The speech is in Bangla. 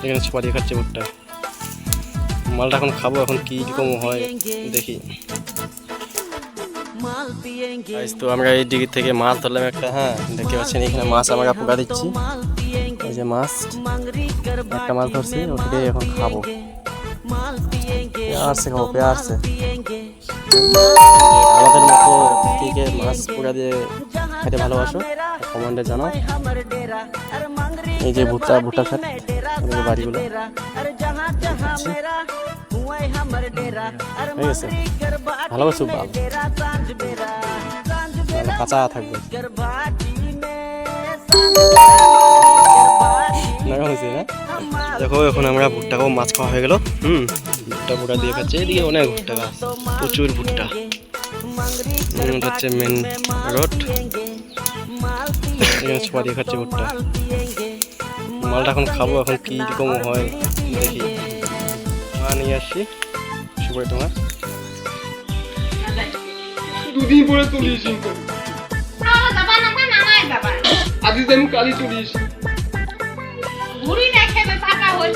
এখানে ছোপা দিয়ে খাচ্ছে ভুট্টা। মালটা এখন খাবো, এখন কি রকম হয় দেখি। তো আমরা এই দিক থেকে মাছ ধরলাম একটা। হ্যাঁ, দেখতে পাচ্ছেন এখানে মাছ আমরা পোকা দিচ্ছি। এই যে মাছ, একটা মাছ ধরছি, ওটাকে এখন খাবো। আসছে খাবো, পেয়ে আসছে। আমাদের মতো থেকে মাছ পোকা দিয়ে খেতে ভালোবাসো, কমেন্টে জানাও। এই যে ভুট্টা খেত, আমাদের বাড়িগুলো ঠিক আছে। ভালোবাসো, ভালো কাঁচা থাকবে না। দেখো এখন আমরা ভুট্টাকেও মাছ খাওয়া হয়ে গেল। ভুট্টা পোকা দিয়ে খাচ্ছে। এদিকে অনেক ভুট্টা গাছ, প্রচুর ভুট্টা। হচ্ছে মেন রোড, এখানে ছোপা দিয়ে খাচ্ছে ভুট্টা। মালটা এখন খাবো, এখন কি রকম হয় দেখি। নিয়ে আসছি সুপারি তোমার দুদিন পরে তুলিস আদি আমি কালি তুলিস।